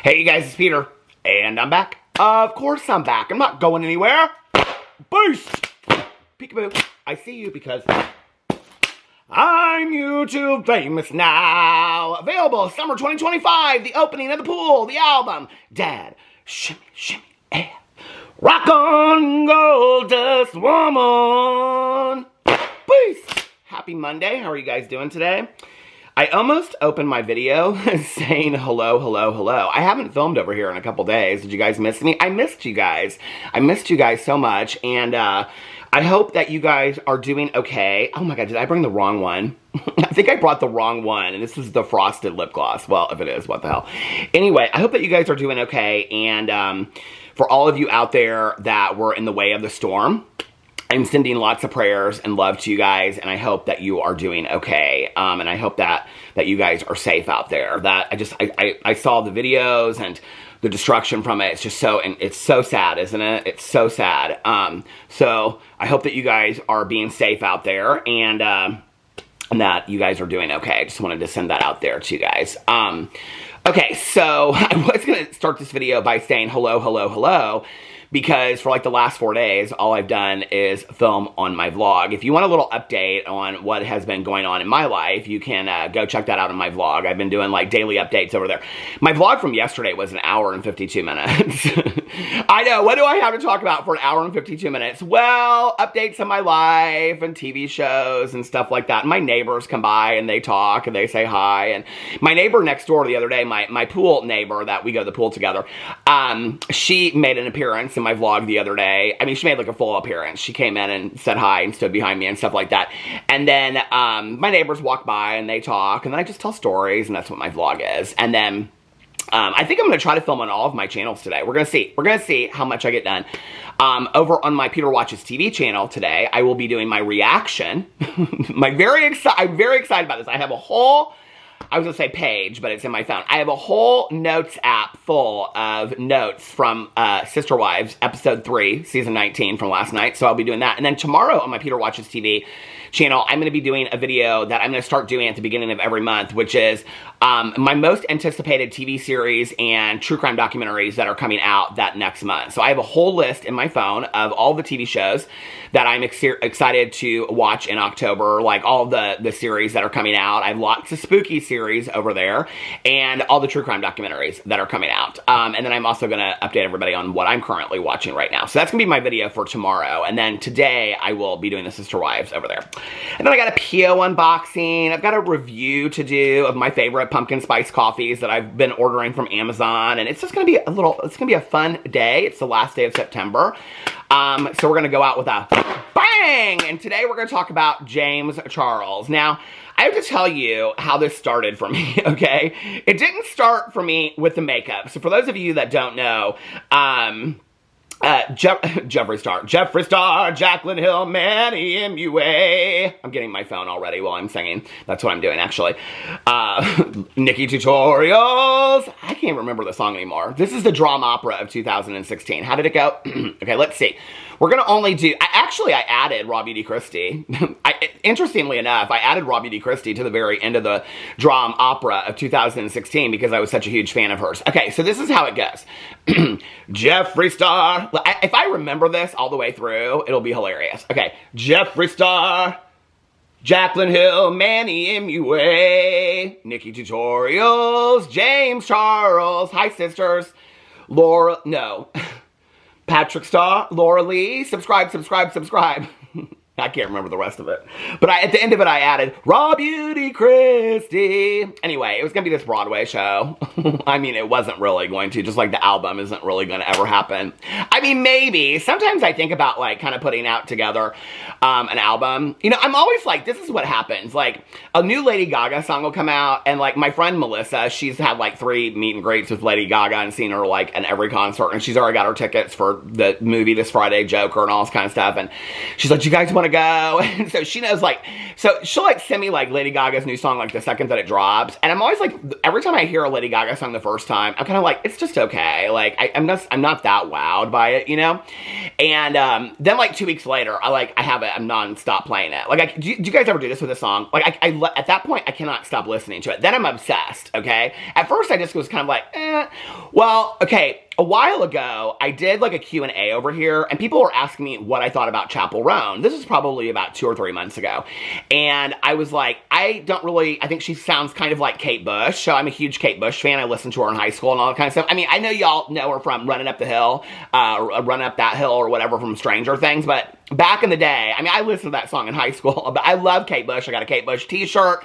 Hey you guys, it's Peter, and I'm back. Of course I'm back. I'm not going anywhere. Boost! Peekaboo. I see you because I'm YouTube famous now. Available summer 2025, the opening of the pool, the album, Dad, Shimmy, Shimmy, and Rock on Gold Dust Woman. Boost! Happy Monday. How are you guys doing today? I almost opened my video saying hello, hello, hello. I haven't filmed over here in a couple days. Did you guys miss me? I missed you guys. I missed you guys so much. And I hope that you guys are doing okay. Oh my God, did I bring the wrong one? I think I brought the wrong one. And this is the frosted lip gloss. Well, if it is, what the hell. Anyway, I hope that you guys are doing okay. And for all of you out there that were in the way of the storm, I'm sending lots of prayers and love to you guys, and I hope that you are doing okay. And I hope that you guys are safe out there. I saw the videos and the destruction from it. It's just it's so sad, isn't it? It's so sad. So I hope that you guys are being safe out there, and that you guys are doing okay. I just wanted to send that out there to you guys. Okay, so I was gonna start this video by saying hello, hello, hello, because for like the last 4 days, all I've done is film on my vlog. If you want a little update on what has been going on in my life, you can go check that out in my vlog. I've been doing like daily updates over there. My vlog from yesterday was 1 hour and 52 minutes. I know, what do I have to talk about for 1 hour and 52 minutes? Well, updates on my life and TV shows and stuff like that. And my neighbors come by and they talk and they say hi. And my neighbor next door the other day, my pool neighbor that we go to the pool together, she made an appearance in my vlog the other day. I mean, she made like a full appearance. She came in and said hi and stood behind me and stuff like that. And then my neighbors walk by and they talk, and then I just tell stories, and that's what my vlog is. And then I think I'm going to try to film on all of my channels today. We're going to see. We're going to see how much I get done. Over on my Peter Watches TV channel today, I will be doing my reaction. I'm very excited about this. I have a whole, I was going to say page, but it's in my phone. I have a whole notes app full of notes from Sister Wives, episode 3, season 19 from last night. So I'll be doing that. And then tomorrow on my Peter Watches TV channel, I'm going to be doing a video that I'm going to start doing at the beginning of every month, which is my most anticipated TV series and true crime documentaries that are coming out that next month. So I have a whole list in my phone of all the TV shows that I'm excited to watch in October, like all the series that are coming out. I have lots of spooky series over there, and all the true crime documentaries that are coming out. And then I'm also going to update everybody on what I'm currently watching right now. So that's going to be my video for tomorrow. And then today, I will be doing the Sister Wives over there. And then I got a PO unboxing. I've got a review to do of my favorite pumpkin spice coffees that I've been ordering from Amazon. And it's just going to be it's going to be a fun day. It's the last day of September. So we're going to go out with a bang! And today we're going to talk about James Charles. Now, I have to tell you how this started for me, okay? It didn't start for me with the makeup. So for those of you that don't know, Jeffree Star, Jaclyn Hill, Manny MUA. I'm getting my phone already while I'm singing. That's what I'm doing, actually. Nikki Tutorials. I can't remember the song anymore. This is the drama opera of 2016. How did it go? Okay, let's see. We're going to only do... Actually, I added Robbie D. Christie. Interestingly enough, I added Robbie D. Christie to the very end of the drama opera of 2016 because I was such a huge fan of hers. Okay, so this is how it goes. Jeffree Star. If I remember this all the way through, it'll be hilarious. Okay, Jeffree Star, Jaclyn Hill, Manny MUA, Nikki Tutorials, James Charles, hi sisters, Laura, no, Patrick Star, Laura Lee, subscribe. I can't remember the rest of it. But at the end of it, I added Raw Beauty Christie. Anyway, it was going to be this Broadway show. I mean, it wasn't really going to. Just like the album isn't really going to ever happen. I mean, maybe. Sometimes I think about like kind of putting out together an album. You know, I'm always like, this is what happens. Like, a new Lady Gaga song will come out. And like my friend Melissa, she's had like 3 meet and greets with Lady Gaga and seen her like in every concert. And she's already got her tickets for the movie this Friday, Joker and all this kind of stuff. And she's like, you guys want to ago. And so she knows, like, so she'll, like, send me, like, Lady Gaga's new song, like, the second that it drops. And I'm always, like, every time I hear a Lady Gaga song the first time, I'm kind of like, it's just okay. Like, I'm not that wowed by it, you know? And then, like, 2 weeks later, I have it, I'm non-stop playing it. Like, do you guys ever do this with a song? Like, at that point, I cannot stop listening to it. Then I'm obsessed, okay? At first, I just was kind of like, Well, okay, a while ago, I did, like, a Q&A over here, and people were asking me what I thought about Chapel Roan. This was probably about 2 or 3 months ago. And I was like, I think she sounds kind of like Kate Bush, so I'm a huge Kate Bush fan. I listened to her in high school and all that kind of stuff. I mean, I know y'all know her from Running Up the Hill, Running Up That Hill or whatever from Stranger Things, but back in the day, I mean, I listened to that song in high school, but I love Kate Bush. I got a Kate Bush t-shirt.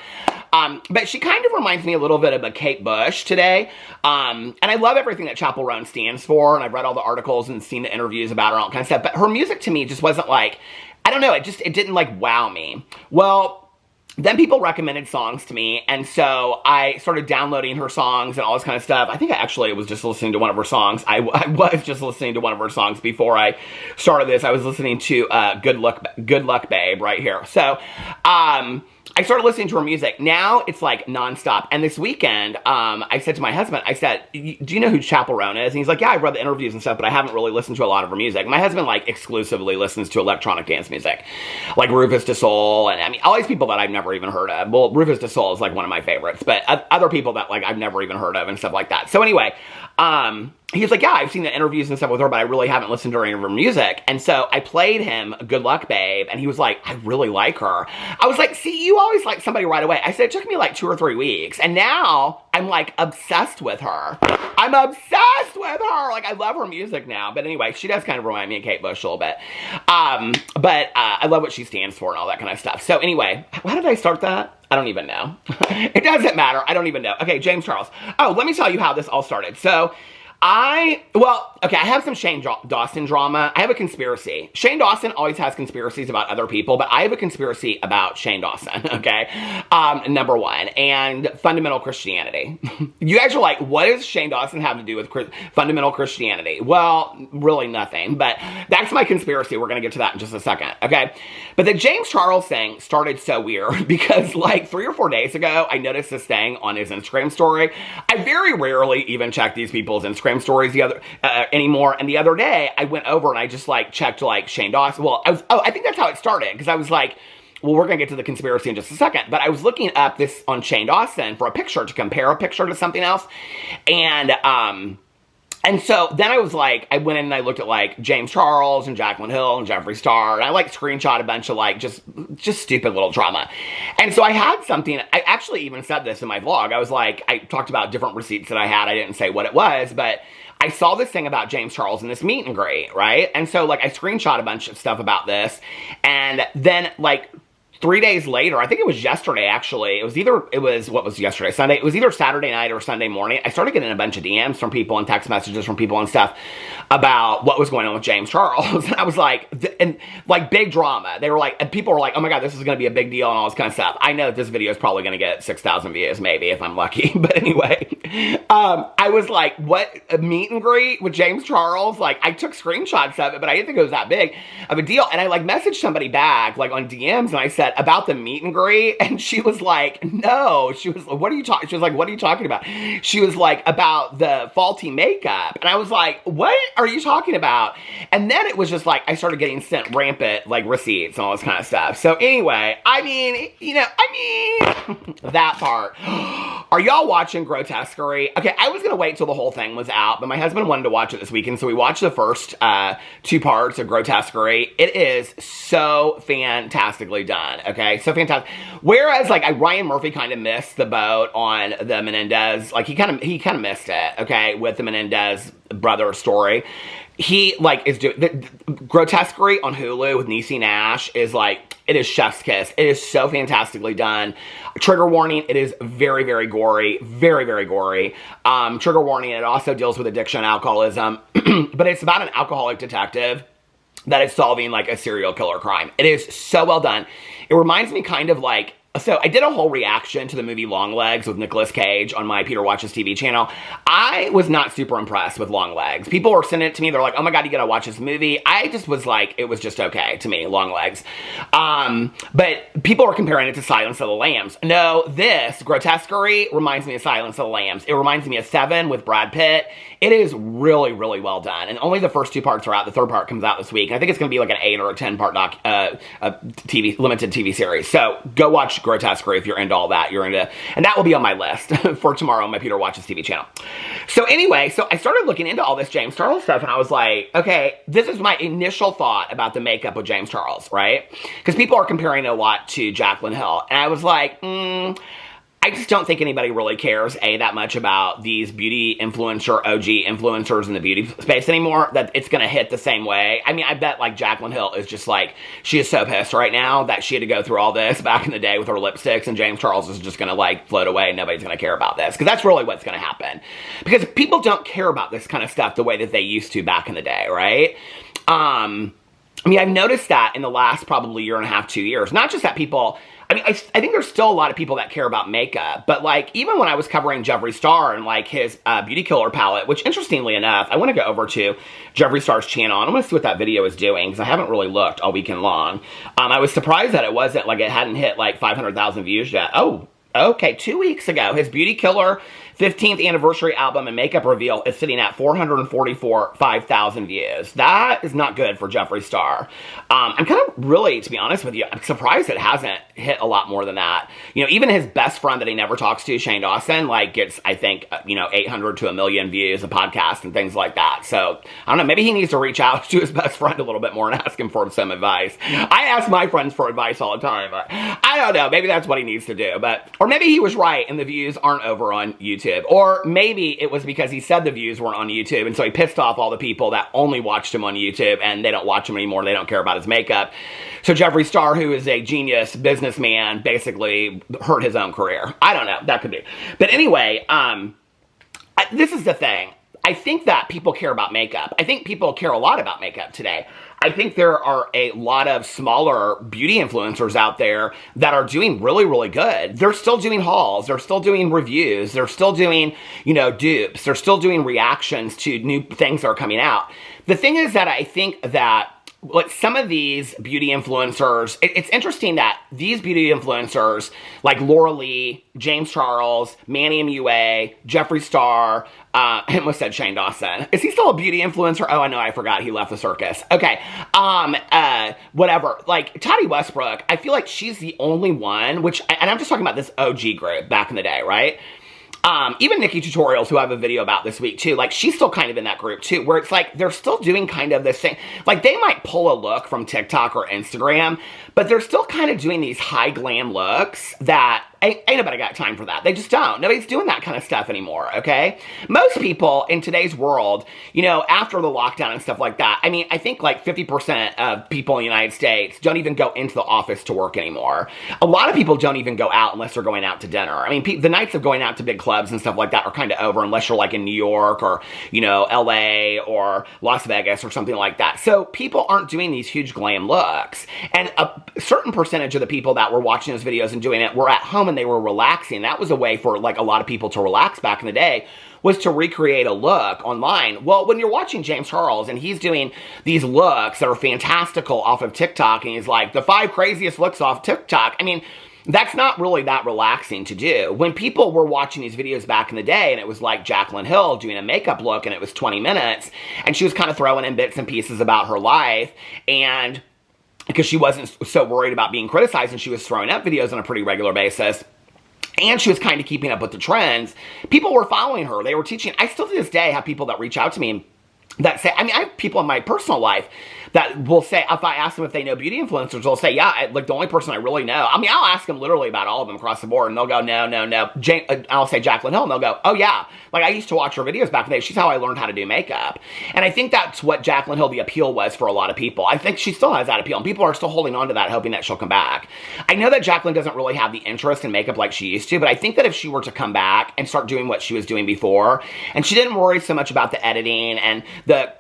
But she kind of reminds me a little bit of a Kate Bush today. And I love everything that Chapel Roan stands for, and I've read all the articles and seen the interviews about her and all kind of stuff. But her music to me just wasn't like, I don't know, it didn't like wow me. Well, then people recommended songs to me, and so I started downloading her songs and all this kind of stuff. I think I actually was just listening to one of her songs. I was just listening to one of her songs before I started this. I was listening to Good Luck Babe right here. So, I started listening to her music. Now it's like nonstop. And this weekend, I said to my husband, I said, do you know who Chapel Roan is? And he's like, yeah, I've read the interviews and stuff, but I haven't really listened to a lot of her music. My husband, like, exclusively listens to electronic dance music. Like Rufus Du Sol, and I mean, all these people that I've never even heard of. Well, Rufus Du Sol is like one of my favorites, but other people that, like, I've never even heard of and stuff like that. So anyway, he was like, yeah, I've seen the interviews and stuff with her, but I really haven't listened to any of her music. And so I played him Good Luck Babe, and he was like, I really like her. I was like, see, you always like somebody right away. I said, it took me like 2 or 3 weeks, and now I'm like obsessed with her. I'm obsessed with her. Like, I love her music now. But anyway, she does kind of remind me of Kate Bush a little bit. But I love what she stands for and all that kind of stuff. So anyway, how did I start that? I don't even know. It doesn't matter. I don't even know. Okay, James Charles. Oh, let me tell you how this all started. So, I have some Shane Dawson drama. I have a conspiracy. Shane Dawson always has conspiracies about other people, but I have a conspiracy about Shane Dawson, okay? Number one, and fundamental Christianity. You guys are like, what does Shane Dawson have to do with fundamental Christianity? Well, really nothing, but that's my conspiracy. We're going to get to that in just a second, okay? But the James Charles thing started so weird because like 3 or 4 days ago, I noticed this thing on his Instagram story. I very rarely even check these people's Instagram stories anymore. And the other day, I went over and I just like checked like Shane Dawson. Well, I think that's how it started because I was like, well, we're going to get to the conspiracy in just a second. But I was looking up this on Shane Dawson for a picture to compare a picture to something else. And so then I was like, I went in and I looked at like James Charles and Jaclyn Hill and Jeffree Star, and I like screenshot a bunch of like just stupid little drama. And so I had something, I actually even said this in my vlog. I was like, I talked about different receipts that I had. I didn't say what it was, but I saw this thing about James Charles in this meet and greet, right? And so like I screenshot a bunch of stuff about this, and then like 3 days later, I think it was yesterday actually, what was yesterday? Sunday? It was either Saturday night or Sunday morning. I started getting a bunch of DMs from people and text messages from people and stuff about what was going on with James Charles. And I was like, and like big drama. They were like, and people were like, oh my God, this is going to be a big deal and all this kind of stuff. I know that this video is probably going to get 6,000 views maybe if I'm lucky. But anyway, I was like, what, a meet and greet with James Charles? Like I took screenshots of it, but I didn't think it was that big of a deal. And I like messaged somebody back like on DMs and I said, about the meet and greet, and she was like, no, she was like, what are you talking, she was like, what are you talking about? She was like, about the faulty makeup, and I was like, what are you talking about? And then it was just like, I started getting sent rampant, like, receipts and all this kind of stuff. So anyway, I mean, that part. Are y'all watching Grotesquerie? Okay, I was gonna wait till the whole thing was out, but my husband wanted to watch it this weekend, so we watched the first 2 parts of Grotesquerie. It is so fantastically done. Okay, so fantastic. Whereas, like, Ryan Murphy kind of missed the boat on the Menendez, like, he kind of missed it, okay, with the Menendez brother story. He, like, is doing, Grotesquerie on Hulu with Niecy Nash is, like, it is chef's kiss. It is so fantastically done. Trigger warning, it is very, very gory. Very, very gory. Trigger warning, it also deals with addiction and alcoholism. But it's about an alcoholic detective that is solving like a serial killer crime. It is so well done. It reminds me kind of like So I did a whole reaction to the movie Longlegs with Nicolas Cage on my Peter Watches TV channel. I was not super impressed with Longlegs. People were sending it to me. They're like, oh my God, you gotta watch this movie. I just was like, it was just okay to me, Longlegs. But people were comparing it to Silence of the Lambs. No, this grotesquerie reminds me of Silence of the Lambs. It reminds me of Seven with Brad Pitt. It is really, really well done. And only the first 2 parts are out. The third part comes out this week. And I think it's going to be like an 8 or a 10-part limited TV series. So go watch Grotesquerie if you're into all that. And that will be on my list for tomorrow on my Peter Watches TV channel. So anyway, so I started looking into all this James Charles stuff, and I was like, okay, this is my initial thought about the makeup of James Charles, right? Because people are comparing it a lot to Jaclyn Hill. And I was like, I just don't think anybody really cares, that much about these beauty influencer, OG influencers in the beauty space anymore, that it's going to hit the same way. I mean, I bet, like, Jaclyn Hill is just, like, she is so pissed right now that she had to go through all this back in the day with her lipsticks, and James Charles is just going to, like, float away, and nobody's going to care about this. Because that's really what's going to happen. Because people don't care about this kind of stuff the way that they used to back in the day, right? I mean, I've noticed that in the last probably year and a half, 2 years. Not just that people... I mean, I think there's still a lot of people that care about makeup, but, like, even when I was covering Jeffree Star and, like, his Beauty Killer palette, which, interestingly enough, I want to go over to Jeffree Star's channel, and I want to see what that video is doing, because I haven't really looked all weekend long. I was surprised that it hadn't hit, like, 500,000 views yet. Oh, okay, 2 weeks ago, his Beauty Killer 15th anniversary album and makeup reveal is sitting at 445,000 views. That is not good for Jeffree Star. I'm kind of really, to be honest with you, I'm surprised it hasn't hit a lot more than that. You know, even his best friend that he never talks to, Shane Dawson, like, gets, I think, 800 to 1 million views a podcast and things like that. So, I don't know, maybe he needs to reach out to his best friend a little bit more and ask him for some advice. I ask my friends for advice all the time, but I don't know, maybe that's what he needs to do. Or maybe he was right and the views aren't over on YouTube. Or maybe it was because he said the views weren't on YouTube, and so he pissed off all the people that only watched him on YouTube, and they don't watch him anymore, they don't care about his makeup. So Jeffree Star, who is a genius businessman, basically hurt his own career. I don't know, that could be. But anyway, this is the thing. I think that people care about makeup. I think people care a lot about makeup today. I think there are a lot of smaller beauty influencers out there that are doing really, really good. They're still doing hauls. They're still doing reviews. They're still doing, dupes. They're still doing reactions to new things that are coming out. The thing is that I think that like some of these beauty influencers, it's interesting that these beauty influencers like Laura Lee, James Charles, Manny MUA, Jeffree Star, I almost said Shane Dawson. Is he still a beauty influencer? Oh, I know, I forgot. He left the circus. Okay. Whatever. Like, Tati Westbrook, I feel like she's the only one, and I'm just talking about this OG group back in the day, right? Even Nikki Tutorials, who I have a video about this week too, like she's still kind of in that group too, where it's like they're still doing kind of this thing. Like they might pull a look from TikTok or Instagram, but they're still kind of doing these high glam looks that ain't nobody got time for that. They just don't. Nobody's doing that kind of stuff anymore, okay? Most people in today's world, after the lockdown and stuff like that, I mean, I think like 50% of people in the United States don't even go into the office to work anymore. A lot of people don't even go out unless they're going out to dinner. I mean, the nights of going out to big clubs and stuff like that are kind of over unless you're like in New York or, LA or Las Vegas or something like that. So people aren't doing these huge glam looks. And a certain percentage of the people that were watching those videos and doing it were at home and they were relaxing. That was a way for like a lot of people to relax back in the day, was to recreate a look online. Well, when you're watching James Charles and he's doing these looks that are fantastical off of TikTok and he's like, the 5 craziest looks off TikTok, I mean, that's not really that relaxing to do. When people were watching these videos back in the day and it was like Jaclyn Hill doing a makeup look and it was 20 minutes and she was kind of throwing in bits and pieces about her life, and because she wasn't so worried about being criticized and she was throwing up videos on a pretty regular basis, and she was kind of keeping up with the trends, people were following her. They were teaching. I still to this day have people that reach out to me that say, I mean, I have people in my personal life that will say, if I ask them if they know beauty influencers, they'll say, yeah, like the only person I really know. I mean, I'll ask them literally about all of them across the board, and they'll go, no. I'll say Jaclyn Hill, and they'll go, oh yeah, like I used to watch her videos back in the day. She's how I learned how to do makeup. And I think that's what Jaclyn Hill, the appeal was for a lot of people. I think she still has that appeal, and people are still holding on to that, hoping that she'll come back. I know that Jaclyn doesn't really have the interest in makeup like she used to, but I think that if she were to come back and start doing what she was doing before, and she didn't worry so much about the editing and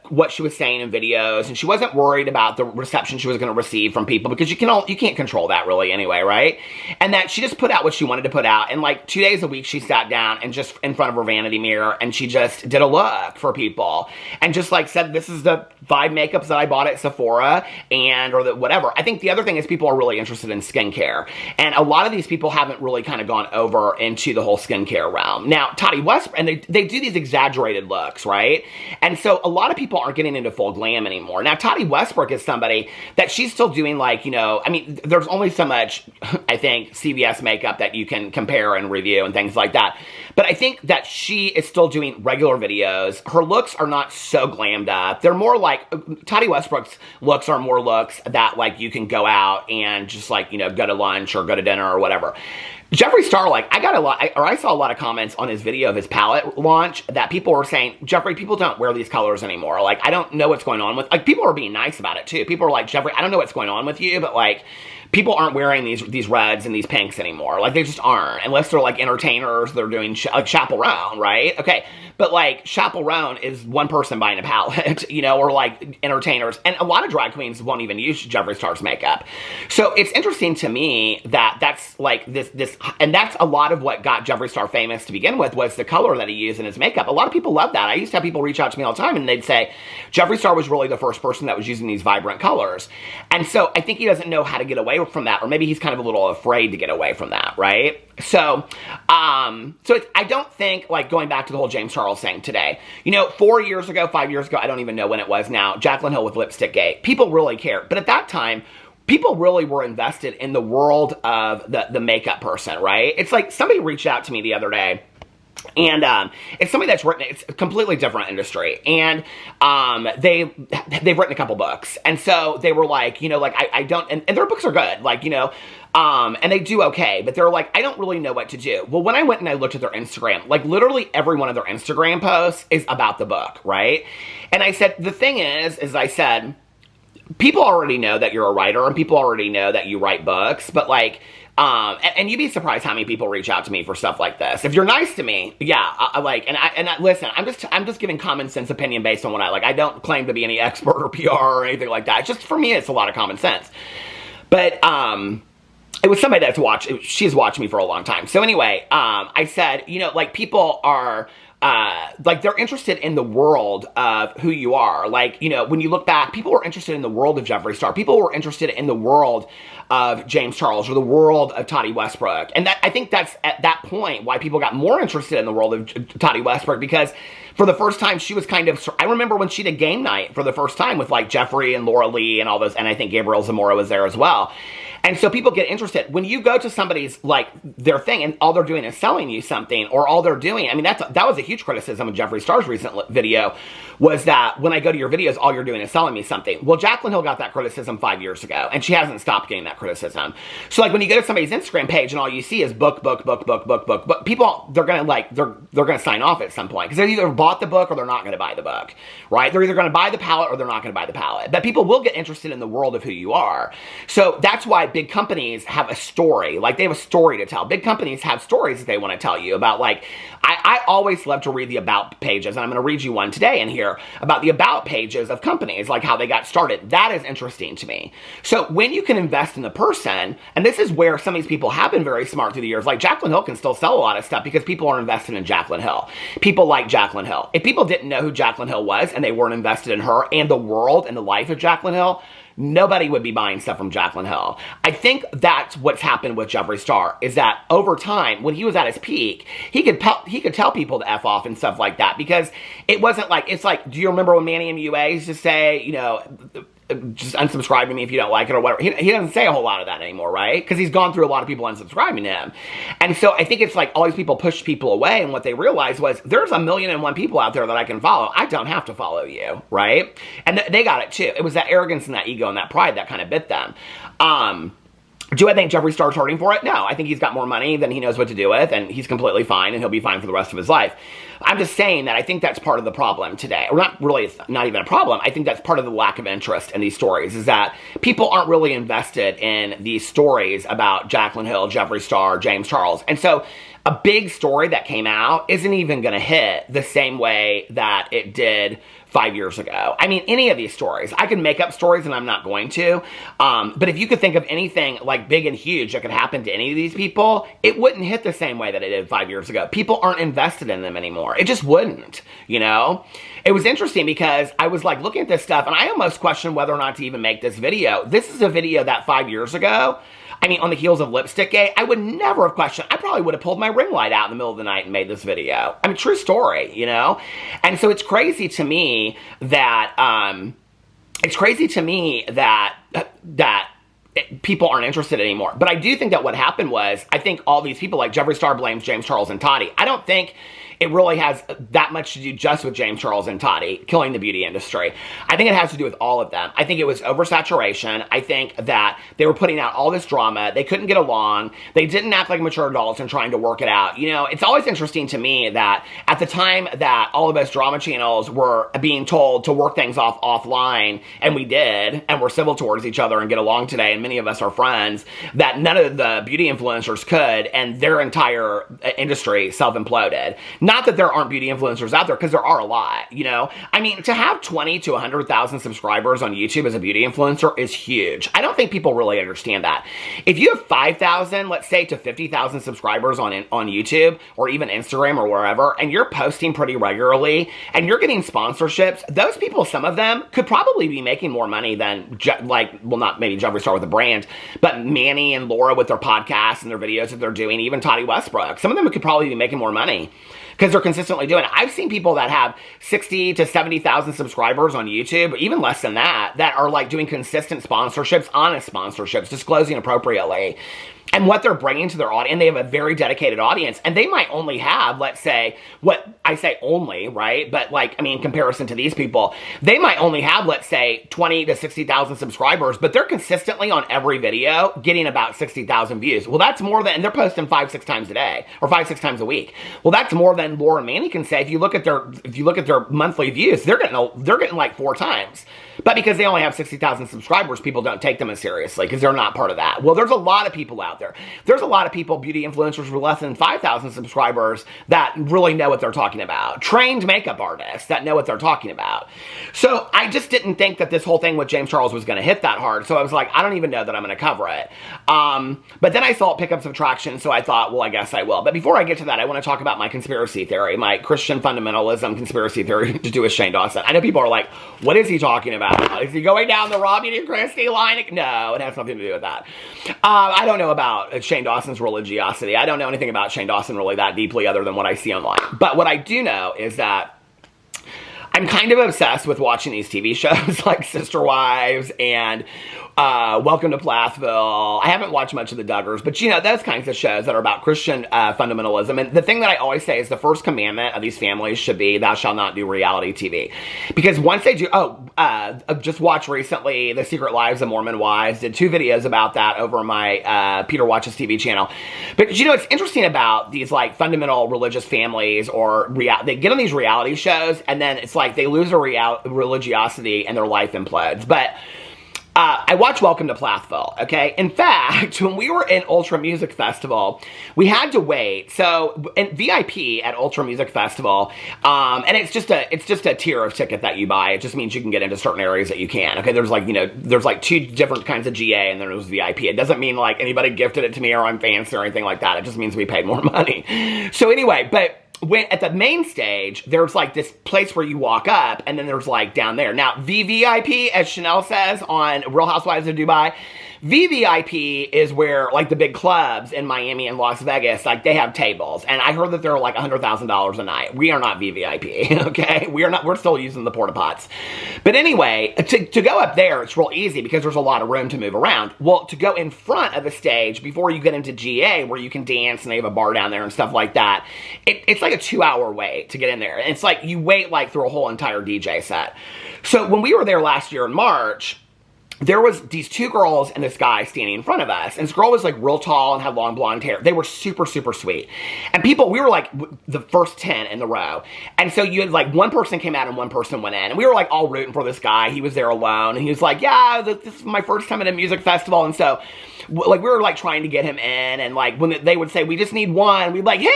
what she was saying in videos, and she wasn't worried about the reception she was going to receive from people, because you can't control that really anyway, right? And that she just put out what she wanted to put out, and like 2 days a week she sat down and just in front of her vanity mirror and she just did a look for people and just like said, this is the 5 makeups that I bought at Sephora, and or the whatever. I think the other thing is people are really interested in skincare, and a lot of these people haven't really kind of gone over into the whole skincare realm. Now, Tati Westbrook, and they do these exaggerated looks, right? And so a lot of people aren't getting into full glam anymore. Now, Tati Westbrook is somebody that she's still doing, like, you know, I mean, there's only so much, I think, CVS makeup that you can compare and review and things like that. But I think that she is still doing regular videos. Her looks are not so glammed up. They're more like, Tati Westbrook's looks are more looks that, like, you can go out and just, like, you know, go to lunch or go to dinner or whatever. Jeffree Star, like, I saw a lot of comments on his video of his palette launch that people were saying, Jeffree, people don't wear these colors anymore. Like, I don't know what's going on with, like, people are being nice about it too. People are like, Jeffree, I don't know what's going on with you, but like, people aren't wearing these reds and these pinks anymore. Like, they just aren't. Unless they're, like, entertainers, they're doing, like, Chaperone, right? Okay, but, like, Chaperone is one person buying a palette, you know, or, like, entertainers. And a lot of drag queens won't even use Jeffree Star's makeup. So it's interesting to me that that's, like, and that's a lot of what got Jeffree Star famous to begin with, was the color that he used in his makeup. A lot of people love that. I used to have people reach out to me all the time, and they'd say, Jeffree Star was really the first person that was using these vibrant colors. And so I think he doesn't know how to get away from that, or maybe he's kind of a little afraid to get away from that, right? So, I don't think, like, going back to the whole James Charles thing today, you know, 4 years ago, 5 years ago, I don't even know when it was now, Jaclyn Hill with BLUSHGATE, people really cared. But at that time, people really were invested in the world of the makeup person, right? It's like, somebody reached out to me the other day, and it's somebody that's written, it's a completely different industry, and they've written a couple books, and so they were like, you know, like, I don't, and their books are good, like, you know, and they do okay, but they're like, I don't really know what to do. Well, when I went and I looked at their Instagram, like, literally every one of their Instagram posts is about the book, right? And I said, the thing is I said, people already know that you're a writer, and people already know that you write books, but, like, and you'd be surprised how many people reach out to me for stuff like this. If you're nice to me, yeah, listen, I'm just giving common sense opinion based on what I like. I don't claim to be any expert or PR or anything like that. It's just, for me, it's a lot of common sense. But, it was somebody that's she's watched me for a long time. So anyway, I said, you know, like, people are, like, they're interested in the world of who you are. Like, you know, when you look back, people were interested in the world of Jeffree Star. People were interested in the world of James Charles, or the world of Tati Westbrook. And I think that's at that point why people got more interested in the world of Tati Westbrook, because for the first time, she was kind of, I remember when she did Game Night for the first time with, like, Jeffree and Laura Lee and all those, and I think Gabrielle Zamora was there as well. And so people get interested. When you go to somebody's, like, their thing, and all they're doing is selling you something, or all they're doing, I mean, that was a huge criticism of Jeffree Star's recent video, was that when I go to your videos, all you're doing is selling me something. Well, Jaclyn Hill got that criticism 5 years ago, and she hasn't stopped getting that criticism. So, like, when you go to somebody's Instagram page and all you see is book, people, they're gonna, like, they're gonna sign off at some point, because they either bought the book or they're not gonna buy the book, right? They're either gonna buy the palette or they're not gonna buy the palette. But people will get interested in the world of who you are. So that's why big companies have a story. Like, they have a story to tell. Big companies have stories that they want to tell you about, like, I always love to read the about pages, and I'm going to read you one today in here about the about pages of companies, like how they got started. That is interesting to me. So when you can invest in the person, and this is where some of these people have been very smart through the years, like Jaclyn Hill can still sell a lot of stuff because people are invested in Jaclyn Hill. People like Jaclyn Hill. If people didn't know who Jaclyn Hill was and they weren't invested in her and the world and the life of Jaclyn Hill, nobody would be buying stuff from Jaclyn Hill. I think that's what's happened with Jeffree Star, is that over time, when he was at his peak, he could tell people to F off and stuff like that, because it wasn't like, it's like, do you remember when Manny MUA used to say, you know, just unsubscribe to me if you don't like it or whatever. He doesn't say a whole lot of that anymore, right? Because he's gone through a lot of people unsubscribing to him. And so I think it's like all these people pushed people away, and what they realized was, there's 1,000,001 people out there that I can follow. I don't have to follow you, right? And they got it too. It was that arrogance and that ego and that pride that kind of bit them. Do I think Jeffree Star's hurting for it? No. I think he's got more money than he knows what to do with, and he's completely fine, and he'll be fine for the rest of his life. I'm just saying that I think that's part of the problem today. Or not really, it's not even a problem. I think that's part of the lack of interest in these stories, is that people aren't really invested in these stories about Jaclyn Hill, Jeffree Star, James Charles. And so a big story that came out isn't even going to hit the same way that it did 5 years ago. I mean, any of these stories. I can make up stories and I'm not going to. But if you could think of anything like big and huge that could happen to any of these people, it wouldn't hit the same way that it did 5 years ago. People aren't invested in them anymore. It just wouldn't, you know? It was interesting because I was like looking at this stuff and I almost questioned whether or not to even make this video. This is a video that 5 years ago, I mean, on the heels of Lipstickgate, I would never have questioned. I probably would have pulled my ring light out in the middle of the night and made this video. I mean, true story, you know? And so it's crazy to me that, people aren't interested anymore. But I do think that what happened was, I think all these people, like Jeffree Star blames James Charles and Toddy. I don't think it really has that much to do just with James Charles and Toddy killing the beauty industry. I think it has to do with all of them. I think it was oversaturation. I think that they were putting out all this drama. They couldn't get along. They didn't act like mature adults and trying to work it out. You know, it's always interesting to me that at the time that all of us drama channels were being told to work things off offline, and we did, and we're civil towards each other and get along today, and many of us are friends, that none of the beauty influencers could, and their entire industry self-imploded. Not that there aren't beauty influencers out there, because there are a lot, you know? I mean, to have 20 to 100,000 subscribers on YouTube as a beauty influencer is huge. I don't think people really understand that. If you have 5,000, let's say, to 50,000 subscribers on YouTube, or even Instagram or wherever, and you're posting pretty regularly, and you're getting sponsorships, those people, some of them, could probably be making more money than, well, not maybe Jeffree Star with a brand, but Manny and Laura with their podcasts and their videos that they're doing, even Toddy Westbrook. Some of them could probably be making more money, because they're consistently doing it. I've seen people that have 60 to 70,000 subscribers on YouTube, even less than that, that are like doing consistent sponsorships, honest sponsorships, disclosing appropriately. And what they're bringing to their audience, they have a very dedicated audience, and they might only have, let's say, what I say only, right? But like, I mean, in comparison to these people, they might only have, let's say, 20 to 60,000 subscribers, but they're consistently on every video getting about 60,000 views. Well, that's more than, and they're posting 5-6 times a day, or 5-6 times a week. Well, that's more than Laura and Manny can say. If you look at their monthly views, they're getting like 4 times. But because they only have 60,000 subscribers, people don't take them as seriously because they're not part of that. Well, there's a lot of people out there. There's a lot of people, beauty influencers with less than 5,000 subscribers, that really know what they're talking about. Trained makeup artists that know what they're talking about. So I just didn't think that this whole thing with James Charles was going to hit that hard. So I was like, I don't even know that I'm going to cover it. But then I saw it pick up some traction, so I thought, well, I guess I will. But before I get to that, I want to talk about my conspiracy theory, my Christian fundamentalism conspiracy theory to do with Shane Dawson. I know people are like, what is he talking about? Is he going down the Robbie and Christie line? No, it has nothing to do with that. I don't know about Shane Dawson's religiosity. I don't know anything about Shane Dawson really that deeply other than what I see online. But what I do know is that I'm kind of obsessed with watching these TV shows like Sister Wives and Welcome to Plathville. I haven't watched much of the Duggars, but you know, those kinds of shows that are about Christian fundamentalism. And the thing that I always say is the first commandment of these families should be, thou shalt not do reality TV. Because once they do, just watched recently The Secret Lives of Mormon Wives, did 2 videos about that over my Peter Watches TV channel. But you know, it's interesting about these like fundamental religious families, or they get on these reality shows and then it's like they lose their religiosity and their life implodes. But I watched Welcome to Plathville, okay? In fact, when we were in Ultra Music Festival, we had to wait. So, in VIP at Ultra Music Festival, and it's just a tier of ticket that you buy. It just means you can get into certain areas that you can, okay? There's like, you know, there's like 2 different kinds of GA, and then there's VIP. It doesn't mean like anybody gifted it to me or I'm fancy or anything like that. It just means we paid more money. So anyway, but at the main stage, there's like this place where you walk up, and then there's like down there. Now, VVIP, as Chanel says on Real Housewives of Dubai, VVIP is where like the big clubs in Miami and Las Vegas, like they have tables. And I heard that they're like $100,000 a night. We are not VVIP, okay? We're still using the porta pots. But anyway, to go up there, it's real easy because there's a lot of room to move around. Well, to go in front of the stage before you get into GA, where you can dance and they have a bar down there and stuff like that, it's like a 2-hour wait to get in there. And it's like you wait like through a whole entire DJ set. So when we were there last year in March, there was these two girls and this guy standing in front of us. And this girl was like real tall and had long blonde hair. They were super, super sweet. And people, we were like the first 10 in the row. And so you had like one person came out and one person went in. And we were like all rooting for this guy. He was there alone. And he was like, yeah, this is my first time at a music festival. And so like we were like trying to get him in. And like when they would say, we just need one, we'd like him.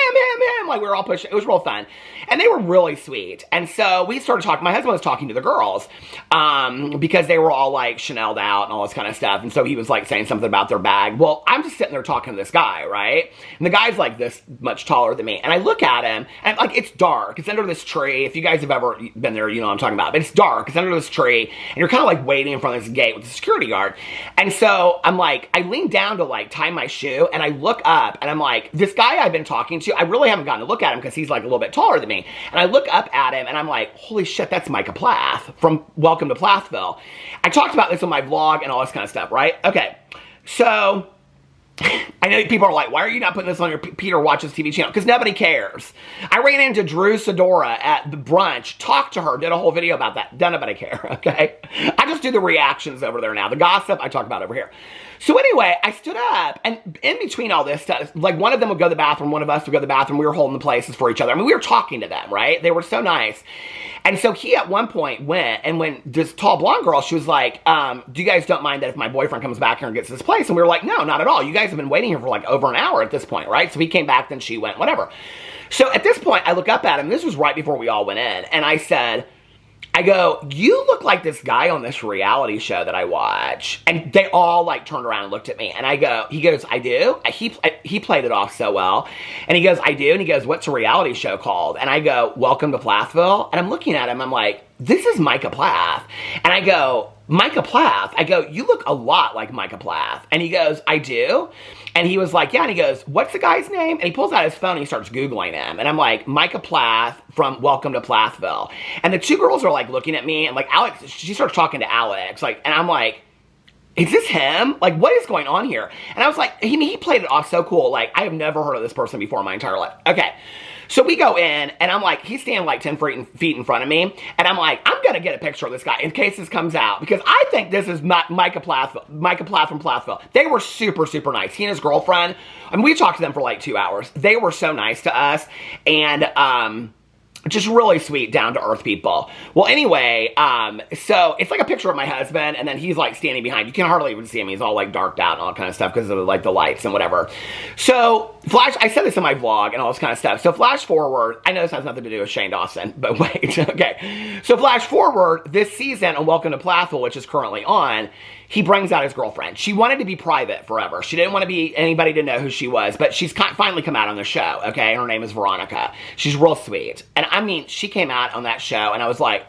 Like we were all pushing. It was real fun. And they were really sweet. And so we started talking. My husband was talking to the girls because they were all like Chanel'd out and all this kind of stuff. And so he was like saying something about their bag. Well, I'm just sitting there talking to this guy, right? And the guy's like this much taller than me. And I look at him and like it's dark. It's under this tree. If you guys have ever been there, you know what I'm talking about. But it's dark. It's under this tree. And you're kind of like waiting in front of this gate with the security guard. And so I'm like, I lean down to like tie my shoe. And I look up and I'm like, this guy I've been talking to, I really haven't gotten to look at him because he's like a little bit taller than me. And I look up at him and I'm like, holy shit, that's Micah Plath from Welcome to Plathville. I talked about this on my vlog and all this kind of stuff, right? Okay, so I know people are like, why are you not putting this on your Peter Watches TV channel? Because nobody cares. I ran into Drew Sidora at the brunch, talked to her, did a whole video about that. Doesn't nobody care, okay? I just do the reactions over there now. The gossip I talk about over here. So anyway, I stood up, and in between all this stuff, like one of them would go to the bathroom, one of us would go to the bathroom, we were holding the places for each other. I mean, we were talking to them, right? They were so nice. And so he at one point went, and when this tall blonde girl, she was like, do you guys don't mind that if my boyfriend comes back here and gets this place? And we were like, no, not at all. You guys have been waiting here for like over an hour at this point, right? So he came back, then she went, whatever. So at this point, I look up at him, this was right before we all went in, and I go, you look like this guy on this reality show that I watch. And they all like turned around and looked at me. And he goes, I do? He played it off so well. And he goes, I do? And he goes, what's a reality show called? And I go, Welcome to Plathville. And I'm looking at him, I'm like, this is Micah Plath. And I go, Micah Plath? I go, you look a lot like Micah Plath. And he goes, I do? And he was like, yeah. And he goes, what's the guy's name? And he pulls out his phone and he starts Googling him. And I'm like, Micah Plath from Welcome to Plathville. And the two girls are like looking at me and like Alex, she starts talking to Alex. Like, and I'm like, is this him? Like, what is going on here? And I was like, he played it off so cool. Like, I have never heard of this person before in my entire life. Okay. So we go in, and I'm like, he's standing like 10 feet in front of me, and I'm like, I'm going to get a picture of this guy in case this comes out, because I think this is Micah Plath from Plathville. They were super, super nice. He and his girlfriend, I mean, we talked to them for like 2 hours. They were so nice to us, and just really sweet, down-to-earth people. Well, anyway, so it's like a picture of my husband, and then he's like standing behind. You can hardly even see him. He's all like darked out and all kind of stuff because of like the lights and whatever. So, I said this in my vlog and all this kind of stuff. So, flash forward. I know this has nothing to do with Shane Dawson, but wait, okay. So, flash forward this season on Welcome to Plathville, which is currently on, he brings out his girlfriend. She wanted to be private forever. She didn't want to be anybody to know who she was, but she's finally come out on the show, okay? Her name is Veronica. She's real sweet. And I mean, she came out on that show, and I was like,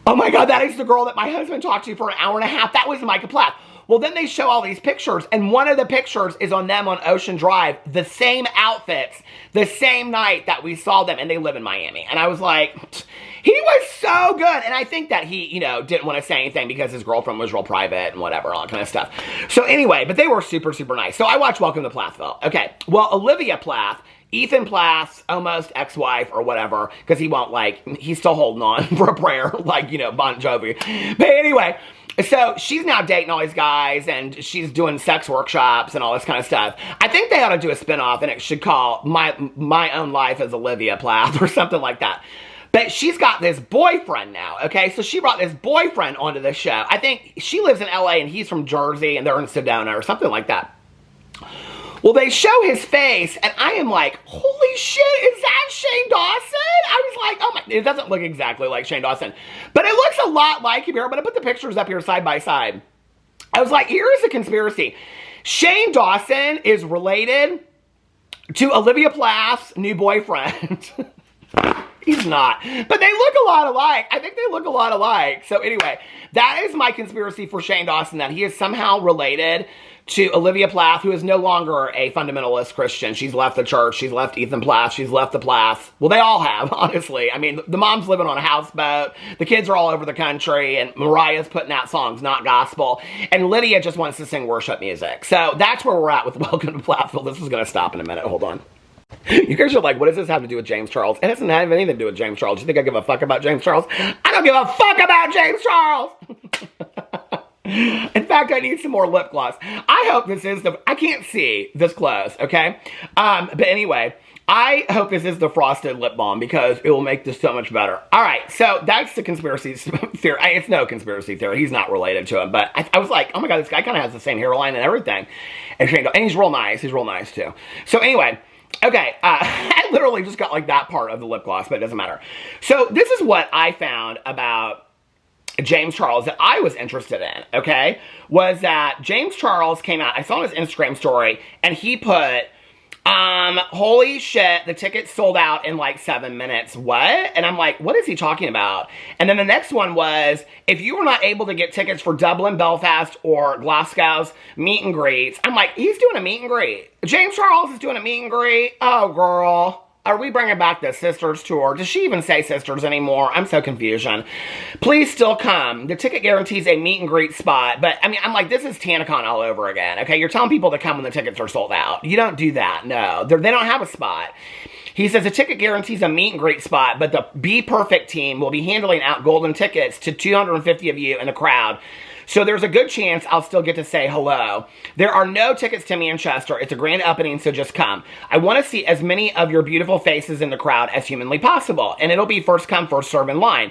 oh my God, that is the girl that my husband talked to for an hour and a half. That was Micah Plath. Well, then they show all these pictures, and one of the pictures is on them on Ocean Drive, the same outfits, the same night that we saw them, and they live in Miami. And I was like, he was so good. And I think that he, you know, didn't want to say anything because his girlfriend was real private and whatever, all that kind of stuff. So anyway, but they were super, super nice. So I watched Welcome to Plathville. Okay, well, Olivia Plath, Ethan Plath's almost ex-wife or whatever, because he won't like, he's still holding on for a prayer, like, you know, Bon Jovi. But anyway, so she's now dating all these guys, and she's doing sex workshops and all this kind of stuff. I think they ought to do a spinoff, and it should call My Own Life as Olivia Plath or something like that. But she's got this boyfriend now, okay? So she brought this boyfriend onto the show. I think she lives in LA and he's from Jersey and they're in Sedona or something like that. Well, they show his face, and I am like, holy shit, is that Shane Dawson? I was like, oh my, it doesn't look exactly like Shane Dawson, but it looks a lot like him here. But I put the pictures up here side by side. I was like, here is a conspiracy. Shane Dawson is related to Olivia Plath's new boyfriend. He's not. But they look a lot alike. I think they look a lot alike. So anyway, that is my conspiracy for Shane Dawson, that he is somehow related to Olivia Plath, who is no longer a fundamentalist Christian. She's left the church. She's left Ethan Plath. She's left the Plaths. Well, they all have, honestly. I mean, the mom's living on a houseboat. The kids are all over the country. And Mariah's putting out songs, not gospel. And Lydia just wants to sing worship music. So that's where we're at with Welcome to Plathville. This is going to stop in a minute. Hold on. You guys are like, what does this have to do with James Charles? It doesn't have anything to do with James Charles. You think I give a fuck about James Charles? I don't give a fuck about James Charles! In fact, I need some more lip gloss. I hope this is I can't see this close, okay? But anyway, I hope this is the frosted lip balm because it will make this so much better. All right, so that's the conspiracy theory. It's no conspiracy theory. He's not related to him, but I was like, oh my God, this guy kind of has the same hairline and everything. And he's real nice. He's real nice too. So anyway, okay, I literally just got like that part of the lip gloss, but it doesn't matter. So this is what I found about James Charles that I was interested in, okay, was that James Charles came out, I saw his Instagram story, and he put, holy shit, the tickets sold out in like 7 minutes. What? And I'm like, what is he talking about? And then the next one was, if you were not able to get tickets for Dublin, Belfast, or Glasgow's meet and greets, I'm like, he's doing a meet and greet. James Charles is doing a meet and greet. Oh, girl. Are we bringing back the Sisters tour? Does she even say Sisters anymore? I'm so confused. Please still come. The ticket guarantees a meet and greet spot. But, I mean, I'm like, this is TanaCon all over again. Okay, you're telling people to come when the tickets are sold out. You don't do that. No, they don't have a spot. He says the ticket guarantees a meet and greet spot, but the Be Perfect team will be handing out golden tickets to 250 of you in the crowd. So there's a good chance I'll still get to say hello. There are no tickets to Manchester. It's a grand opening, so just come. I want to see as many of your beautiful faces in the crowd as humanly possible. And it'll be first come, first serve in line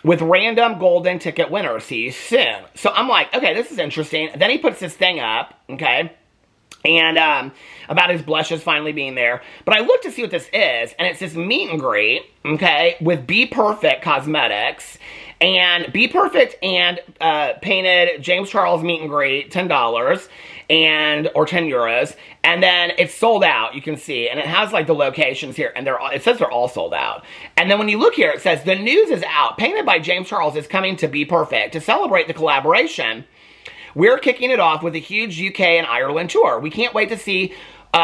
with random golden ticket winners. See you soon. So I'm like, okay, this is interesting. Then he puts this thing up, okay, and about his blushes finally being there. But I looked to see what this is, and it's this meet and greet, okay, with Be Perfect Cosmetics. And Be Perfect and painted James Charles meet and greet, $10 or 10 euros. And then it's sold out, you can see. And it has like the locations here, and it says they're all sold out. And then when you look here, it says the news is out. Painted by James Charles is coming to Be Perfect. To celebrate the collaboration, we're kicking it off with a huge UK and Ireland tour. We can't wait to see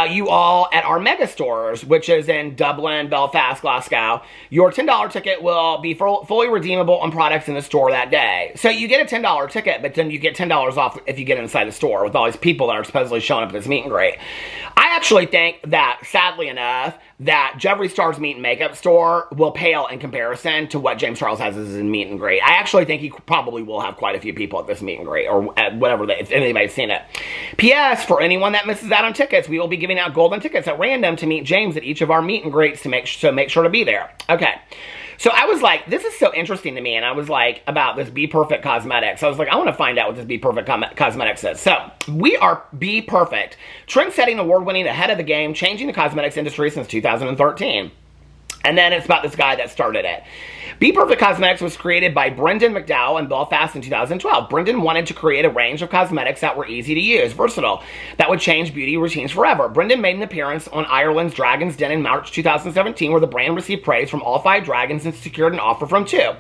you all at our mega stores, which is in Dublin, Belfast, Glasgow. Your $10 ticket will be fully redeemable on products in the store that day. So you get a $10 ticket, but then you get $10 off if you get inside the store with all these people that are supposedly showing up at this meet and greet. I actually think that, sadly enough, that Jeffree Star's meet and makeup store will pale in comparison to what James Charles has as his meet and greet. I actually think he probably will have quite a few people at this meet and greet, or at whatever, if anybody's seen it. P.S. For anyone that misses out on tickets, we will be giving out golden tickets at random to meet James at each of our meet and greets, to make sure to be there. Okay. So I was like, this is so interesting to me, and I was like, about this Be Perfect Cosmetics. I was like, I want to find out what this Be Perfect Cosmetics is. So, we are Be Perfect, trend-setting, award-winning, ahead of the game, changing the cosmetics industry since 2013. And then it's about this guy that started it. Be Perfect Cosmetics was created by Brendan McDowell in Belfast in 2012. Brendan wanted to create a range of cosmetics that were easy to use, versatile, that would change beauty routines forever. Brendan made an appearance on Ireland's Dragon's Den in March 2017, where the brand received praise from all 5 dragons and secured an offer from 2.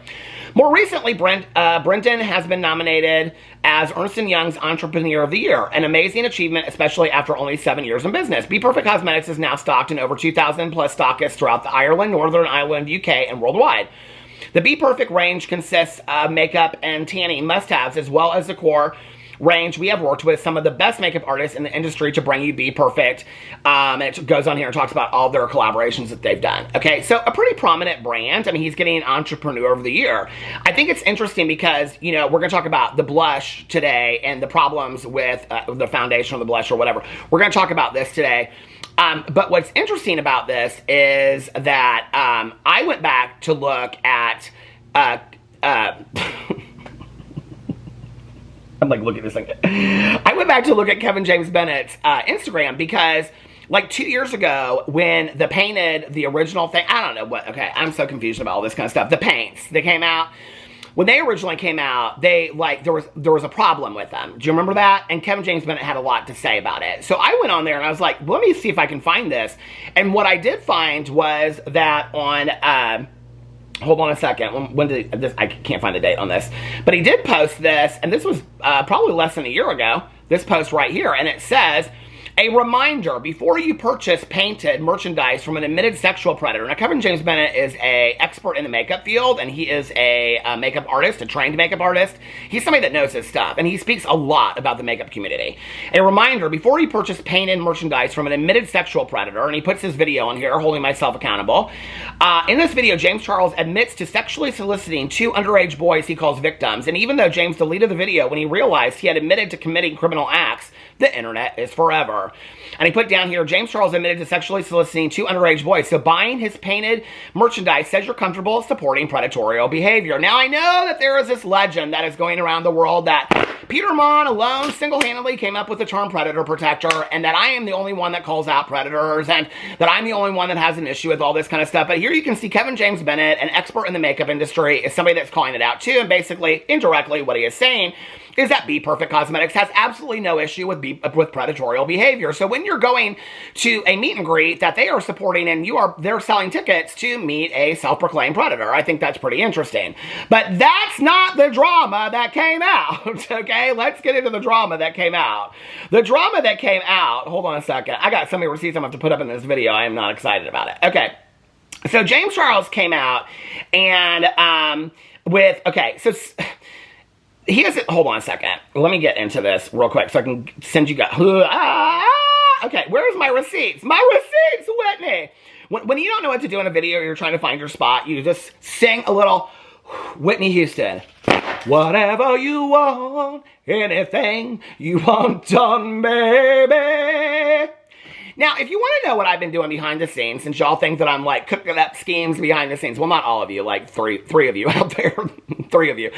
More recently, Brendan has been nominated as Ernst & Young's Entrepreneur of the Year, an amazing achievement, especially after only 7 years in business. Be Perfect Cosmetics is now stocked in over 2,000 plus stockists throughout the Ireland, Northern Ireland, UK, and worldwide. The Be Perfect range consists of makeup and tanning must-haves, as well as the core range. We have worked with some of the best makeup artists in the industry to bring you Be Perfect. And it goes on here and talks about all their collaborations that they've done. Okay, so a pretty prominent brand. I mean, he's getting an Entrepreneur of the Year. I think it's interesting because, you know, we're going to talk about the blush today and the problems with the foundation or the blush or whatever. We're going to talk about this today. But what's interesting about this is that I went back to look at I'm like, look at this thing. I went back to look at Kevin James Bennett's Instagram because, like, 2 years ago, when the painted, the original thing, I don't know what, okay, I'm so confused about all this kind of stuff. The paints, they came out. When they originally came out, they, like, there was a problem with them. Do you remember that? And Kevin James Bennett had a lot to say about it. So I went on there and I was like, let me see if I can find this. And what I did find was that on, hold on a second. When did this? I can't find the date on this. But he did post this, and this was probably less than a year ago. This post right here, and it says, A reminder, before you purchase painted merchandise from an admitted sexual predator. Now, Kevin James Bennett is an expert in the makeup field, and he is a makeup artist, a trained makeup artist. He's somebody that knows his stuff, and he speaks a lot about the makeup community. A reminder, before you purchase painted merchandise from an admitted sexual predator, and he puts his video on here, holding myself accountable. In this video, James Charles admits to sexually soliciting 2 underage boys he calls victims, and even though James deleted the video when he realized he had admitted to committing criminal acts, the internet is forever. And he put down here, James Charles admitted to sexually soliciting 2 underage boys. So buying his painted merchandise says you're comfortable supporting predatory behavior. Now, I know that there is this legend that is going around the world that Peter Monn alone single-handedly came up with the term predator protector, and that I am the only one that calls out predators, and that I'm the only one that has an issue with all this kind of stuff. But here you can see Kevin James Bennett, an expert in the makeup industry, is somebody that's calling it out too, and basically, indirectly, what he is saying is that Be Perfect Cosmetics has absolutely no issue with predatory behavior. So when you're going to a meet and greet that they are supporting and they're selling tickets to meet a self-proclaimed predator, I think that's pretty interesting. But that's not the drama that came out, okay? Let's get into the drama that came out. The drama that came out, hold on a second. I got so many receipts I'm going to have to put up in this video. I am not excited about it. Okay. So James Charles came out and he doesn't, hold on a second. Let me get into this real quick so I can send you guys. Okay, where's my receipts? My receipts, Whitney. When you don't know what to do in a video, you're trying to find your spot, you just sing a little Whitney Houston. Whatever you want, anything you want done, baby. Now, if you want to know what I've been doing behind the scenes, since y'all think that I'm like cooking up schemes behind the scenes, well, not all of you, like three of you out there, 3 of you.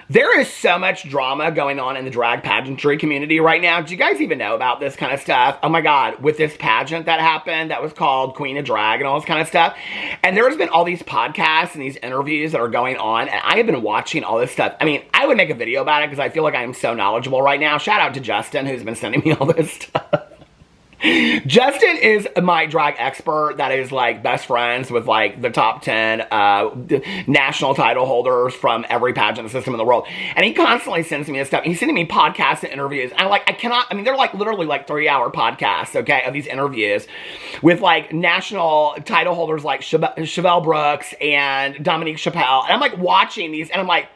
There is so much drama going on in the drag pageantry community right now. Do you guys even know about this kind of stuff? Oh my God, with this pageant that happened that was called Queen of Drag and all this kind of stuff. And there has been all these podcasts and these interviews that are going on, and I have been watching all this stuff. I mean, I would make a video about it because I feel like I am so knowledgeable right now. Shout out to Justin, who's been sending me all this stuff. Justin is my drag expert that is like best friends with like the top 10 national title holders from every pageant system in the world. And he constantly sends me this stuff. He's sending me podcasts and interviews. And they're like literally like 3-hour podcasts, okay, of these interviews with like national title holders like Chevelle Brooks and Dominique Chappelle. And I'm like watching these and I'm like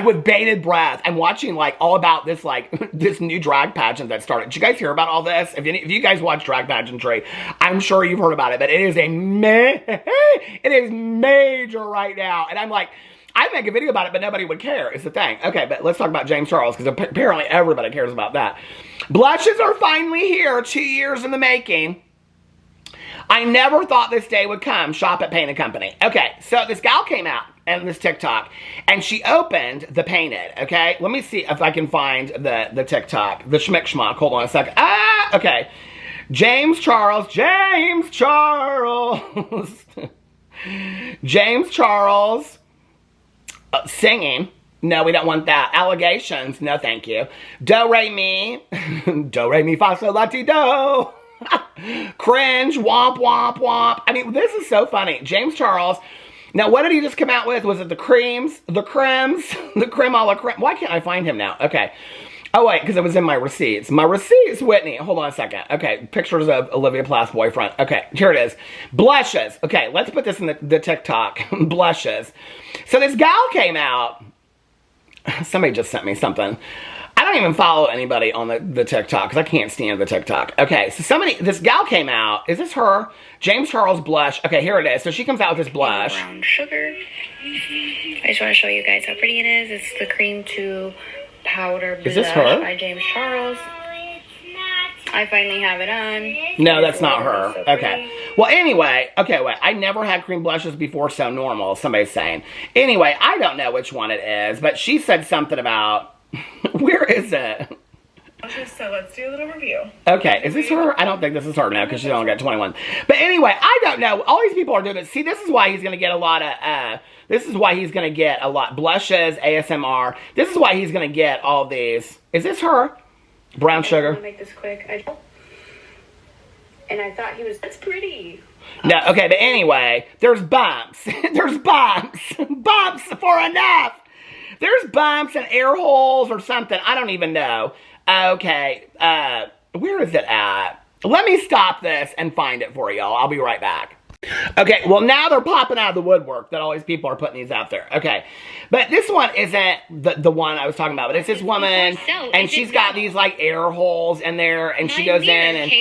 with bated breath, I'm watching like all about this this new drag pageant that started. Did you guys hear about all this? If you guys watch drag pageantry, I'm sure you've heard about it, but it is it is major right now. And I'm like, I'd make a video about it, but nobody would care, is the thing. Okay, but let's talk about James Charles, because apparently everybody cares about that. Blushes are finally here, 2 years in the making. I never thought this day would come. Shop at Painted Company. Okay, so this gal came out and this TikTok, and she opened the painted, okay? Let me see if I can find the TikTok, the schmick schmuck. Hold on a second. Okay. James Charles. James Charles singing. No, we don't want that. Allegations. No, thank you. Do, re, mi. Do, re, mi, fa, sol, la, ti, do. Cringe, womp, womp, womp. I mean, this is so funny. James Charles. Now, what did he just come out with? Was it the creams? The cremes? The creme a la creme? Why can't I find him now? Okay. Oh, wait, because it was in my receipts. My receipts, Whitney. Hold on a second. Okay, pictures of Olivia Plath's boyfriend. Okay, here it is. Blushes. Okay, let's put this in the TikTok. Blushes. So this gal came out. Somebody just sent me something. I don't even follow anybody on the TikTok because I can't stand the TikTok. Okay, so this gal came out. Is this her? James Charles blush. Okay, here it is. So she comes out with this blush. Brown sugar. I just want to show you guys how pretty it is. It's the cream to powder blush. Is this her? By James Charles. I finally have it on. No, that's not her. So okay. Well, anyway. Okay, wait. I never had cream blushes before, so normal, somebody's saying. Anyway, I don't know which one it is, but she said something about... Where is it? So let's do a little review. Okay, is this her? I don't think this is her now because she's only got 21. But anyway, I don't know. All these people are doing it. See, this is why he's going to get a lot of, blushes, ASMR. This is why he's going to get all these. Is this her? Brown sugar. I'm going to make this quick. And I thought that's pretty. No, okay, but anyway, there's bumps. There's bumps. Bumps for enough. There's bumps and air holes or something. I don't even know. Okay. Where is it at? Let me stop this and find it for y'all. I'll be right back. Okay, well, now they're popping out of the woodwork that all these people are putting these out there. Okay, but this one isn't the one I was talking about, but it's this woman, and she's got these, like, air holes in there, and she goes in, and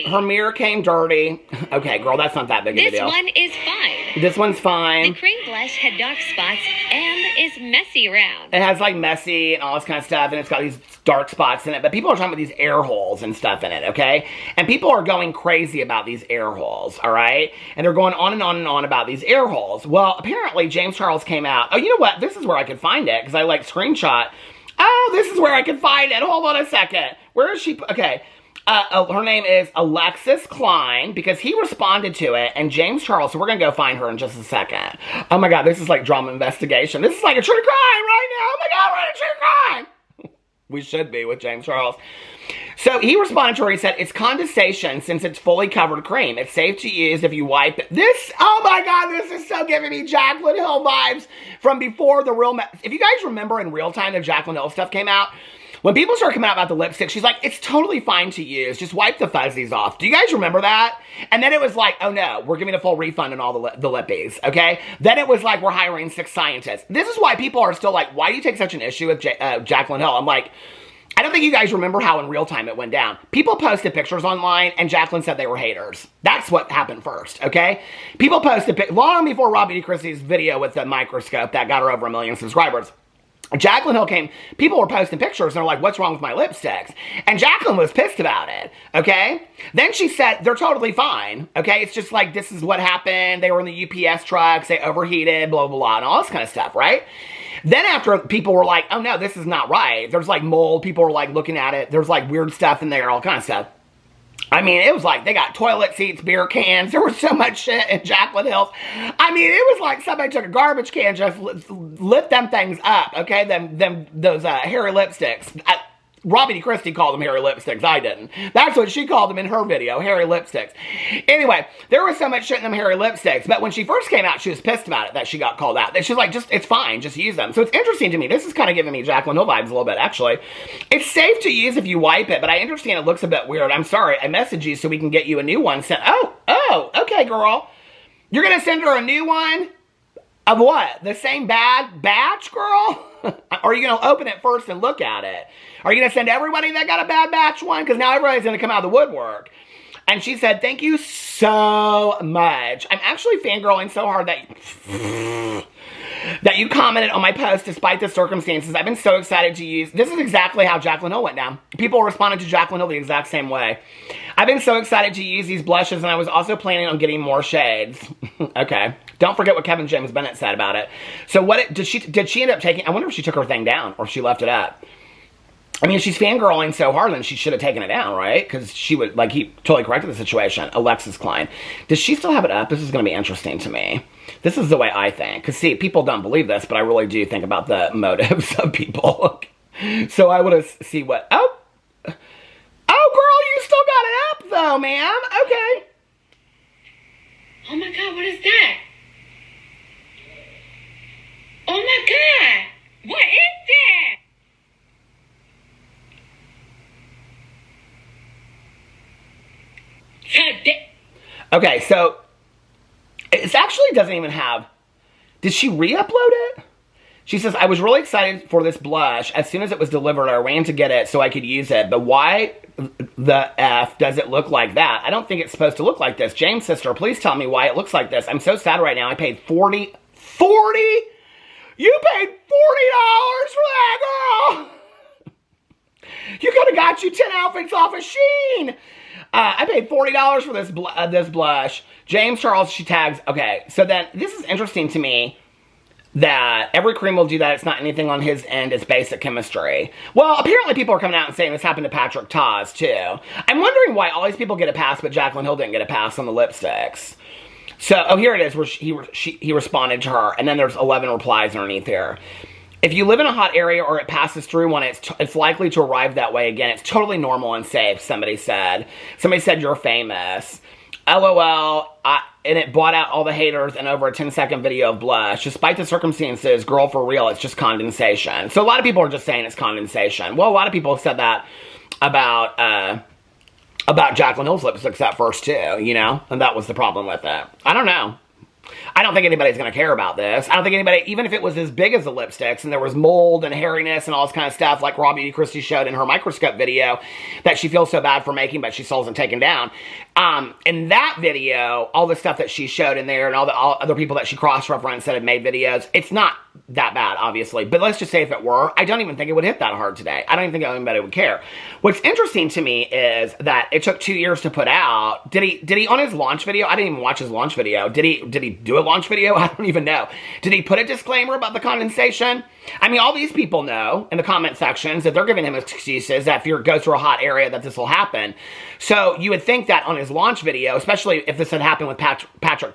her mirror came dirty. Okay, girl, that's not that big of a deal. This one is fine. This one's fine. The cream blush had dark spots and is messy around. It has, like, messy and all this kind of stuff, and it's got these dark spots in it, but people are talking about these air holes and stuff in it, okay? And people are going crazy about these air holes, all right? And they're going on and on and on about these air holes. Well, apparently James Charles came out. Oh, you know what? This is where I could find it, because I, like, screenshot. Oh, this is where I could find it. Hold on a second. Where is she? Okay. Her name is Alexis Klein, because he responded to it, and James Charles, so we're going to go find her in just a second. Oh my God, this is like drama investigation. This is like a true crime right now. Oh my God, we're in a true crime. We should be with James Charles. So he responded to her, he said, it's condensation since it's fully covered cream. It's safe to use if you wipe it. This, oh my God, this is so giving me Jaclyn Hill vibes from before the real, if you guys remember in real time the Jaclyn Hill stuff came out, when people started coming out about the lipstick, she's like, it's totally fine to use. Just wipe the fuzzies off. Do you guys remember that? And then it was like, oh no, we're giving a full refund on all the lippies, okay? Then it was like, we're hiring 6 scientists. This is why people are still like, why do you take such an issue with Jaclyn Hill? I'm like, I don't think you guys remember how in real time it went down. People posted pictures online, and Jaclyn said they were haters. That's what happened first, okay? People posted, long before Robbie Christie's video with the microscope that got her over 1 million subscribers. Jaclyn Hill came, people were posting pictures, and they're like, what's wrong with my lipsticks? And Jaclyn was pissed about it, okay? Then she said, they're totally fine, okay? It's just like, this is what happened. They were in the UPS trucks, they overheated, blah, blah, blah, and all this kind of stuff, right? Then after people were like, oh no, this is not right. There's like mold, people were like looking at it. There's like weird stuff in there, all kind of stuff. I mean, it was like, they got toilet seats, beer cans. There was so much shit in Jaclyn Hill's. I mean, it was like somebody took a garbage can, just lit them things up, okay? Those hairy lipsticks. Robbie Christie called them hairy lipsticks. I didn't. That's what she called them in her video, hairy lipsticks. Anyway, there was so much shit in them hairy lipsticks, but when she first came out, she was pissed about it that she got called out. She's like, it's fine, just use them. So it's interesting to me. This is kind of giving me Jaclyn Hill vibes a little bit, actually. It's safe to use if you wipe it, but I understand it looks a bit weird. I'm sorry. I messaged you so we can get you a new one sent. Oh, okay, girl. You're going to send her a new one? Of what? The same bad batch, girl? Or are you going to open it first and look at it? Are you going to send everybody that got a bad batch one? Because now everybody's going to come out of the woodwork. And she said, thank you so much. I'm actually fangirling so hard that you commented on my post despite the circumstances. I've been so excited to use. This is exactly how Jaclyn Hill went down. People responded to Jaclyn Hill the exact same way. I've been so excited to use these blushes, and I was also planning on getting more shades. Okay. Don't forget what Kevin James Bennett said about it. So did she end up taking, I wonder if she took her thing down or if she left it up. I mean, she's fangirling so hard, then she should have taken it down, right? Because she would, like, he totally corrected the situation. Alexis Klein. Does she still have it up? This is going to be interesting to me. This is the way I think. Because, see, people don't believe this, but I really do think about the motives of people. So I would see what, oh, girl, you still got it up, though, ma'am. Okay. Oh, my God, what is that? Oh, my God. What is that? Okay, so it actually doesn't even have, did she re-upload it? She says, I was really excited for this blush. As soon as it was delivered, I ran to get it so I could use it. But why the F does it look like that? I don't think it's supposed to look like this. Jane's sister, please tell me why it looks like this. I'm so sad right now. I paid $40? You paid $40 for that, girl! You could have got you 10 outfits off of Shein. I paid $40 for this blush. James Charles, she tags. Okay, so then this is interesting to me that every cream will do that. It's not anything on his end. It's basic chemistry. Well, apparently people are coming out and saying this happened to Patrick Taz, too. I'm wondering why all these people get a pass, but Jaclyn Hill didn't get a pass on the lipsticks. So, oh, here it is, where he responded to her, and then there's 11 replies underneath here. If you live in a hot area or it passes through one, it's likely to arrive that way again. It's totally normal and safe, somebody said. Somebody said you're famous. LOL, and it bought out all the haters in over a 10-second video of blush. Despite the circumstances, girl, for real, it's just condensation. So a lot of people are just saying it's condensation. Well, a lot of people have said that about about Jaclyn Hill's lipsticks at first too, you know? And that was the problem with it. I don't know. I don't think anybody's going to care about this. I don't think anybody, even if it was as big as the lipsticks and there was mold and hairiness and all this kind of stuff like Raw Beauty Christie showed in her microscope video that she feels so bad for making, but she still hasn't taken down. In that video, all the stuff that she showed in there and all the other people that she cross-referenced that had made videos, it's not that bad, obviously. But let's just say if it were, I don't even think it would hit that hard today. I don't even think anybody would care. What's interesting to me is that it took 2 years to put out. Did he on his launch video? I didn't even watch his launch video. Did he do a launch video? I don't even know. Did he put a disclaimer about the condensation? I mean, all these people know in the comment sections that they're giving him excuses that if you go through a hot area that this will happen. So you would think that on his launch video, especially if this had happened with Patrick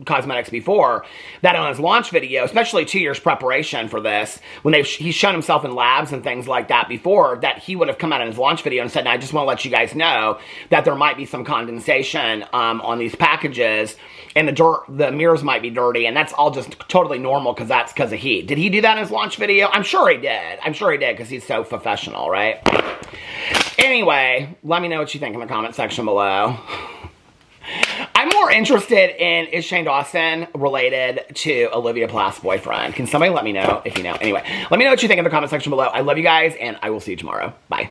Cosmetics before, that on his launch video, especially 2 years preparation for this, when he's shown himself in labs and things like that before, that he would have come out in his launch video and said, I just want to let you guys know that there might be some condensation on these packages, and the mirrors might be dirty, and that's all just totally normal because that's because of heat. Did he do that in his launch video? I'm sure he did. I'm sure he did because he's so professional, right? Anyway, let me know what you think in the comment section below. I'm more interested in, is Shane Dawson related to Olivia Plath's boyfriend? Can somebody let me know if you know? Anyway, let me know what you think in the comment section below. I love you guys, and I will see you tomorrow. Bye.